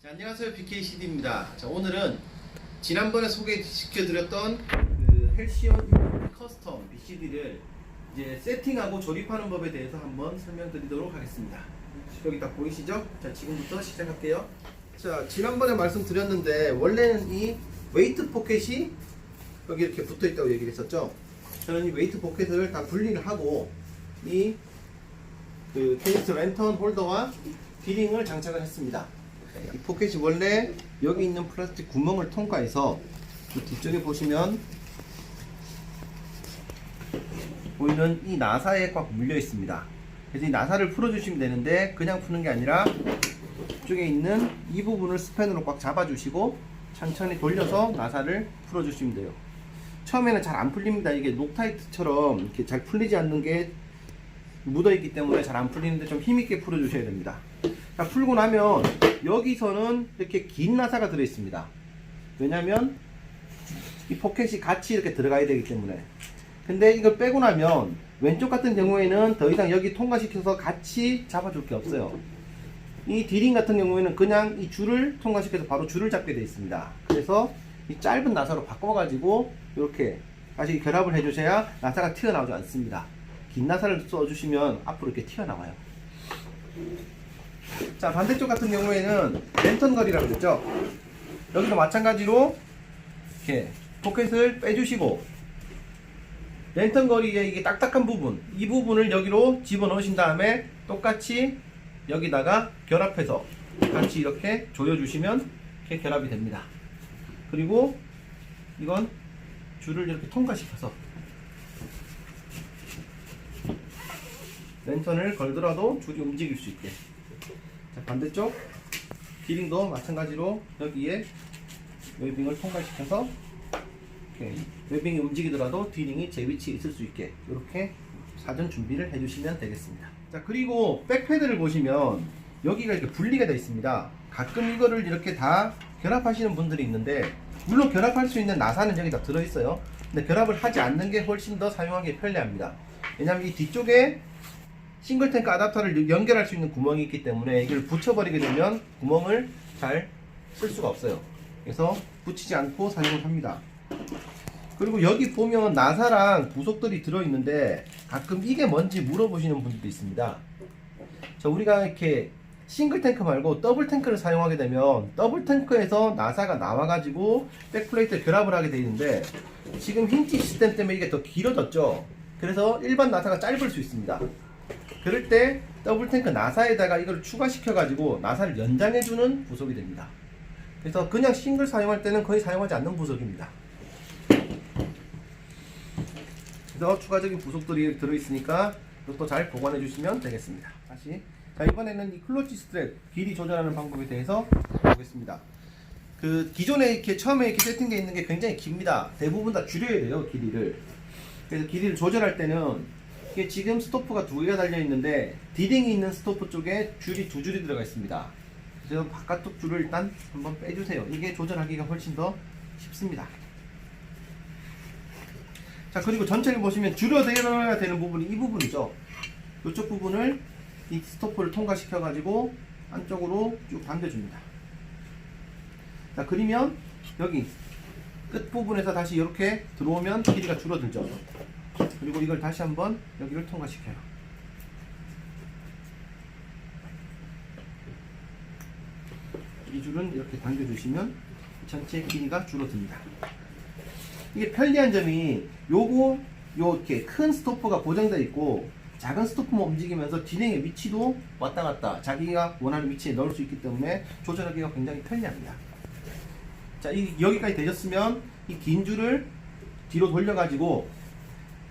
자, 안녕하세요. BKCD입니다. 자, 오늘은 지난번에 소개시켜드렸던 그 헬시온 커스텀 BCD를 이제 세팅하고 조립하는 법에 대해서 한번 설명드리도록 하겠습니다. 여기 다 보이시죠? 자, 지금부터 시작할게요. 자, 지난번에 말씀드렸는데 원래는 이 웨이트 포켓이 여기 이렇게 붙어있다고 얘기를 했었죠. 저는 이 웨이트 포켓을 다 분리를 하고 이 그 케이스 랜턴 홀더와 비링을 장착을 했습니다. 이 포켓이 원래 여기 있는 플라스틱 구멍을 통과해서 이 뒤쪽에 보시면 보이는 이 나사에 꽉 물려 있습니다. 그래서 이 나사를 풀어주시면 되는데 그냥 푸는 게 아니라 이쪽에 있는 이 부분을 스팬으로 꽉 잡아주시고 천천히 돌려서 나사를 풀어주시면 돼요. 처음에는 잘 안 풀립니다. 이게 녹타이트처럼 이렇게 잘 풀리지 않는 게 묻어있기 때문에 잘 안 풀리는데 좀 힘있게 풀어주셔야 됩니다. 자, 풀고 나면 여기서는 이렇게 긴 나사가 들어있습니다. 왜냐면 이 포켓이 같이 이렇게 들어가야 되기 때문에. 근데 이걸 빼고 나면 왼쪽 같은 경우에는 더 이상 여기 통과시켜서 같이 잡아줄 게 없어요. 이 디링 같은 경우에는 그냥 이 줄을 통과시켜서 바로 줄을 잡게 되어 있습니다. 그래서 이 짧은 나사로 바꿔가지고 이렇게 다시 결합을 해주셔야 나사가 튀어나오지 않습니다. 긴 나사를 써주시면 앞으로 이렇게 튀어나와요. 자, 반대쪽 같은 경우에는 랜턴 거리라고 그랬죠. 여기서 마찬가지로 이렇게 포켓을 빼주시고 랜턴 거리에 이게 딱딱한 부분, 이 부분을 여기로 집어넣으신 다음에 똑같이 여기다가 결합해서 같이 이렇게 조여주시면 이렇게 결합이 됩니다. 그리고 이건 줄을 이렇게 통과시켜서 랜턴을 걸더라도 줄이 움직일 수 있게. 자, 반대쪽 디링도 마찬가지로 여기에 웨빙을 통과시켜서 이렇게 웨빙이 움직이더라도 디링이 제 위치에 있을 수 있게 이렇게 사전 준비를 해주시면 되겠습니다. 자, 그리고 백패드를 보시면 여기가 이렇게 분리가 되어 있습니다. 가끔 이거를 이렇게 다 결합하시는 분들이 있는데 물론 결합할 수 있는 나사는 여기 다 들어있어요. 근데 결합을 하지 않는 게 훨씬 더 사용하기 편리합니다. 왜냐하면 이 뒤쪽에 싱글 탱크 아답터를 연결할 수 있는 구멍이 있기 때문에 이걸 붙여버리게 되면 구멍을 잘 쓸 수가 없어요. 그래서 붙이지 않고 사용을 합니다. 그리고 여기 보면 나사랑 부속들이 들어있는데 가끔 이게 뭔지 물어보시는 분들도 있습니다. 자, 우리가 이렇게 싱글 탱크 말고 더블 탱크를 사용하게 되면 더블 탱크에서 나사가 나와가지고 백플레이트를 결합을 하게 되어 있는데 지금 힌지 시스템 때문에 이게 더 길어졌죠. 그래서 일반 나사가 짧을 수 있습니다. 그럴 때 더블 탱크 나사에다가 이걸 추가시켜 가지고 나사를 연장해주는 부속이 됩니다. 그래서 그냥 싱글 사용할 때는 거의 사용하지 않는 부속입니다. 그래서 추가적인 부속들이 들어있으니까 이것도 잘 보관해 주시면 되겠습니다. 다시, 자, 이번에는 이 클러치 스트랩 길이 조절하는 방법에 대해서 보겠습니다. 그 기존에 이렇게 처음에 이렇게 세팅되어 있는 게 굉장히 깁니다. 대부분 다 줄여야 돼요, 길이를. 그래서 길이를 조절할 때는 이게 지금 스토프가 두 개가 달려 있는데 디링이 있는 스토프 쪽에 줄이 두 줄이 들어가 있습니다. 그래서 바깥쪽 줄을 일단 한번 빼주세요. 이게 조절하기가 훨씬 더 쉽습니다. 자, 그리고 전체를 보시면 줄여야 되는 부분이 이 부분이죠. 이쪽 부분을 이 스토프를 통과시켜 가지고 안쪽으로 쭉 당겨줍니다. 자, 그러면 여기 끝 부분에서 다시 이렇게 들어오면 길이가 줄어들죠. 그리고 이걸 다시 한번 여기를 통과시켜요. 이 줄은 이렇게 당겨주시면 전체 길이가 줄어듭니다. 이게 편리한 점이 이렇게 큰 스토프가 고정되어 있고 작은 스토프만 움직이면서 디링의 위치도 왔다 갔다 자기가 원하는 위치에 넣을 수 있기 때문에 조절하기가 굉장히 편리합니다. 자, 여기까지 되셨으면 이 긴 줄을 뒤로 돌려가지고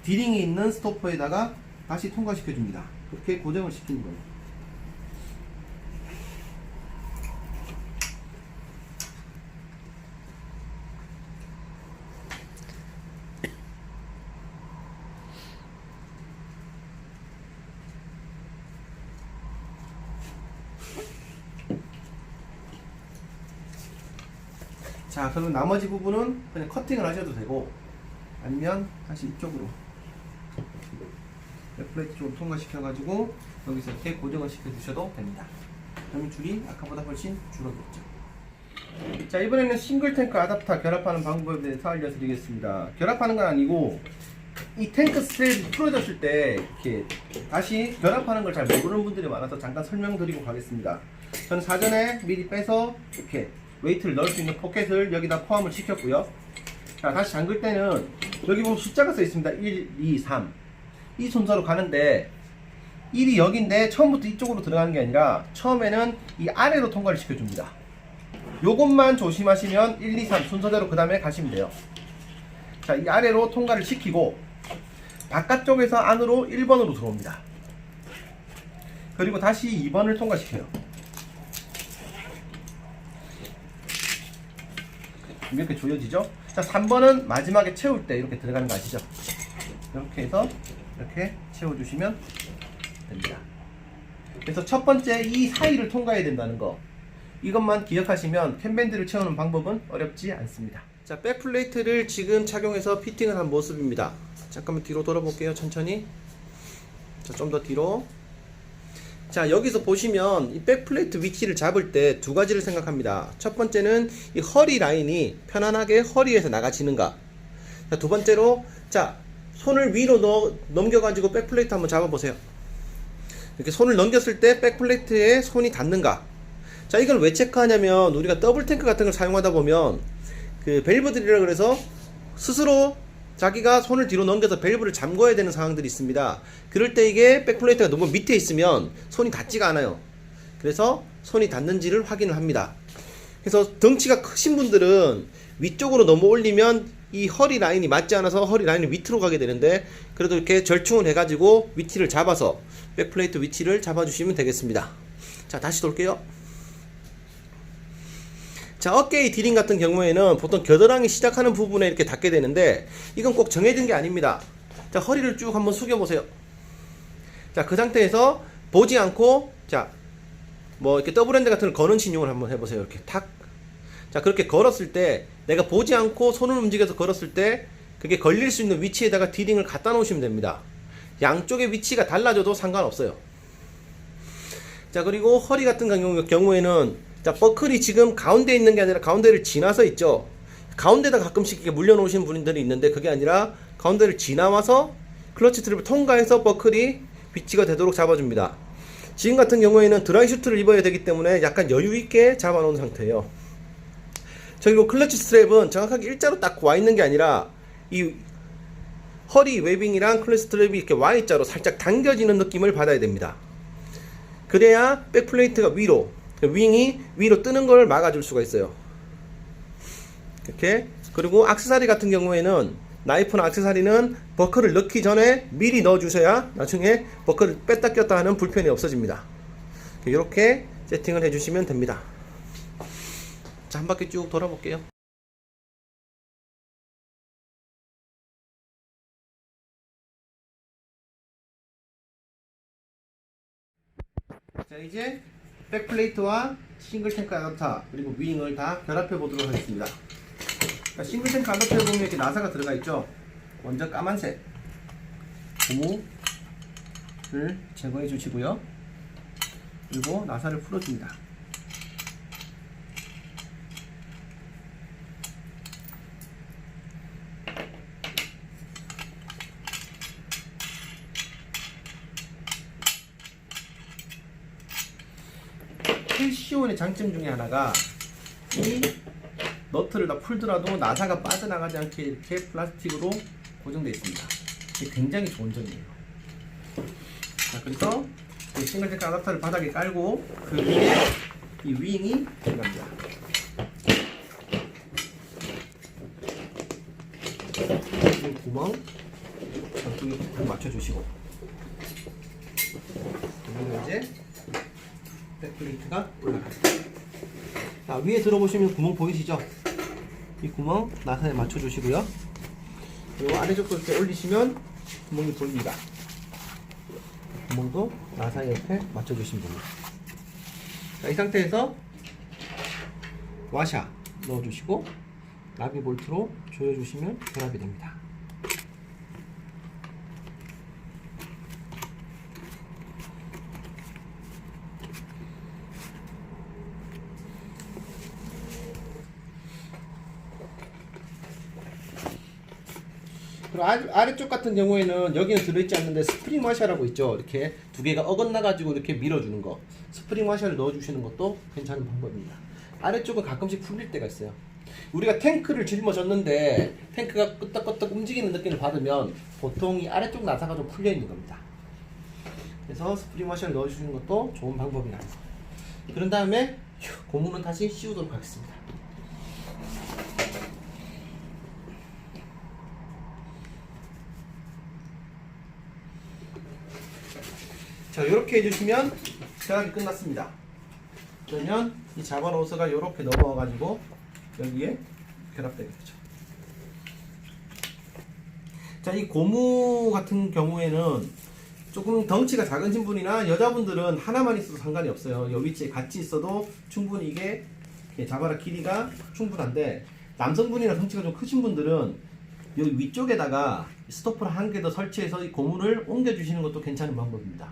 디링이 있는 스토퍼에다가 다시 통과시켜 줍니다. 그렇게 고정을 시키는 거예요. 자, 그러면 나머지 부분은 그냥 커팅을 하셔도 되고 아니면 다시 이쪽으로 플레이트 쪽으로 통과시켜가지고 여기서 이렇게 고정을 시켜주셔도 됩니다. 그러면 줄이 아까보다 훨씬 줄어들었죠. 자, 이번에는 싱글 탱크 아답터 결합하는 방법에 대해서 알려드리겠습니다. 결합하는 건 아니고 이 탱크 스트랩이 풀어졌을 때 이렇게 다시 결합하는 걸 잘 모르는 분들이 많아서 잠깐 설명드리고 가겠습니다. 저는 사전에 미리 빼서 이렇게 웨이트를 넣을 수 있는 포켓을 여기다 포함을 시켰고요. 자, 다시 잠글 때는 여기 보면 숫자가 써 있습니다. 1, 2, 3 이 순서로 가는데 1이 여기인데 처음부터 이쪽으로 들어가는 게 아니라 처음에는 이 아래로 통과를 시켜줍니다. 요것만 조심하시면 1, 2, 3 순서대로 그 다음에 가시면 돼요. 자, 이 아래로 통과를 시키고 바깥쪽에서 안으로 1번으로 들어옵니다. 그리고 다시 2번을 통과시켜요. 이렇게 조여지죠? 자, 3번은 마지막에 채울 때 이렇게 들어가는 거 아시죠? 이렇게 해서 이렇게 채워주시면 됩니다. 그래서 첫 번째 이 사이를 통과해야 된다는 거, 이것만 기억하시면 캔밴드를 채우는 방법은 어렵지 않습니다. 자, 백플레이트를 지금 착용해서 피팅을 한 모습입니다. 잠깐만 뒤로 돌아볼게요. 천천히. 자, 좀 더 뒤로. 자, 여기서 보시면 이 백플레이트 위치를 잡을 때 두 가지를 생각합니다. 첫 번째는 이 허리 라인이 편안하게 허리에서 나가지는가. 자, 두 번째로, 자, 손을 위로 넘겨가지고 백플레이트 한번 잡아보세요. 이렇게 손을 넘겼을 때 백플레이트에 손이 닿는가. 자, 이걸 왜 체크하냐면 우리가 더블 탱크 같은 걸 사용하다 보면 그 밸브들이라 그래서 스스로 자기가 손을 뒤로 넘겨서 밸브를 잠궈야 되는 상황들이 있습니다. 그럴 때 이게 백플레이트가 너무 밑에 있으면 손이 닿지가 않아요. 그래서 손이 닿는지를 확인을 합니다. 그래서 덩치가 크신 분들은 위쪽으로 넘어 올리면 이 허리 라인이 맞지 않아서 허리 라인이 밑으로 가게 되는데, 그래도 이렇게 절충을 해가지고 위치를 잡아서 백플레이트 위치를 잡아주시면 되겠습니다. 자, 다시 돌게요. 자, 어깨의 디링 같은 경우에는 보통 겨드랑이 시작하는 부분에 이렇게 닿게 되는데 이건 꼭 정해진 게 아닙니다. 자, 허리를 쭉 한번 숙여보세요. 자, 그 상태에서 보지 않고, 자, 뭐 이렇게 더블핸드 같은 걸 거는 신용을 한번 해보세요. 이렇게 탁. 자, 그렇게 걸었을 때 내가 보지 않고 손을 움직여서 걸었을 때 그게 걸릴 수 있는 위치에다가 디링을 갖다 놓으시면 됩니다. 양쪽의 위치가 달라져도 상관없어요. 자, 그리고 허리 같은 경우에는, 자, 버클이 지금 가운데에 있는 게 아니라 가운데를 지나서 있죠. 가운데다 가끔씩 이렇게 물려놓으시는 분들이 있는데 그게 아니라 가운데를 지나와서 클러치 트랩을 통과해서 버클이 위치가 되도록 잡아줍니다. 지금 같은 경우에는 드라이 슈트를 입어야 되기 때문에 약간 여유있게 잡아놓은 상태예요. 그리고 클러치 스트랩은 정확하게 일자로 딱 와 있는 게 아니라 이 허리 웨빙이랑 클러치 스트랩이 이렇게 Y자로 살짝 당겨지는 느낌을 받아야 됩니다. 그래야 백플레이트가 위로, 윙이 위로 뜨는 걸 막아줄 수가 있어요. 이렇게. 그리고 액세서리 같은 경우에는, 나이프나 액세서리는 버클을 넣기 전에 미리 넣어주셔야 나중에 버클을 뺐다 꼈다 하는 불편이 없어집니다. 이렇게 세팅을 해주시면 됩니다. 자, 한 바퀴 쭉 돌아볼게요. 자, 이제 백플레이트와 싱글 탱크 아답터 그리고 윙을 다 결합해 보도록 하겠습니다. 자, 싱글 탱크 아답터에 보면 이렇게 나사가 들어가 있죠. 먼저 까만색 고무를 제거해 주시고요. 그리고 나사를 풀어줍니다. 켈시온의 장점 중에 하나가 이 너트를 다 풀더라도 나사가 빠져나가지 않게 이렇게 플라스틱으로 고정되어 있습니다. 이게 굉장히 좋은 점이에요. 자, 그래서 이 싱글 탱크 아답터를 바닥에 깔고 그 위에 이 윙이 들어갑니다. 이 구멍 저쪽에 맞춰주시고, 그리고 이제 백플레이트가 올라갑니다. 자, 위에 들어보시면 구멍 보이시죠? 이 구멍 나사에 맞춰주시고요. 그리고 아래쪽도 이렇게 올리시면 구멍이 보입니다. 구멍도 나사에 이렇게 맞춰주시면 됩니다. 자, 이 상태에서 와샤 넣어주시고 나비 볼트로 조여주시면 결합이 됩니다. 그리고 아래쪽 같은 경우에는 여기는 들어있지 않는데 스프링 와셔라고 있죠. 이렇게 두 개가 어긋나 가지고 이렇게 밀어주는 거, 스프링 와셔를 넣어주시는 것도 괜찮은 방법입니다. 아래쪽은 가끔씩 풀릴 때가 있어요. 우리가 탱크를 짊어졌는데 탱크가 끄떡끄떡 움직이는 느낌을 받으면 보통 이 아래쪽 나사가 좀 풀려 있는 겁니다. 그래서 스프링 와셔를 넣어주시는 것도 좋은 방법이다. 그런 다음에 고무는 다시 씌우도록 하겠습니다. 자, 이렇게 해주시면 결합이 끝났습니다. 그러면 이 자반 호스가 이렇게 넘어와 가지고 여기에 결합되겠죠. 자, 이 고무 같은 경우에는 조금 덩치가 작으신 분이나 여자분들은 하나만 있어도 상관이 없어요. 이 위치에 같이 있어도 충분히 이게 자바라 길이가 충분한데, 남성분이나 덩치가 좀 크신 분들은 여기 위쪽에다가 스토퍼를 한 개 더 설치해서 이 고무를 옮겨주시는 것도 괜찮은 방법입니다.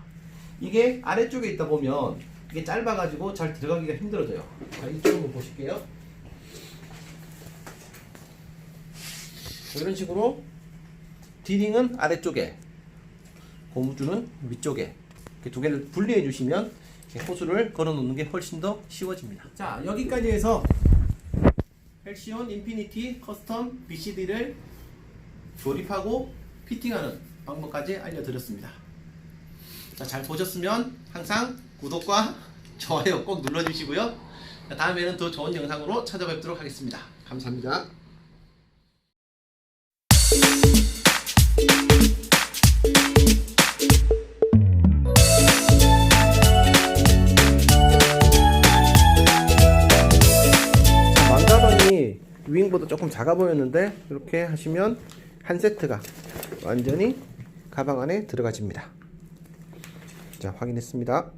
이게 아래쪽에 있다 보면 이게 짧아가지고 잘 들어가기가 힘들어져요. 자, 이쪽 한번 보실게요. 이런 식으로 디링은 아래쪽에, 고무줄은 위쪽에 이렇게 두 개를 분리해 주시면 호스를 걸어 놓는 게 훨씬 더 쉬워집니다. 자, 여기까지 해서 헬시온 인피니티 커스텀 BCD를 조립하고 피팅하는 방법까지 알려드렸습니다. 자, 잘 보셨으면 항상 구독과 좋아요 꼭 눌러주시고요. 다음에는 더 좋은 영상으로 찾아뵙도록 하겠습니다. 감사합니다. 망가방이 위잉보다 조금 작아 보였는데 이렇게 하시면 한 세트가 완전히 가방 안에 들어가집니다. 자, 확인했습니다.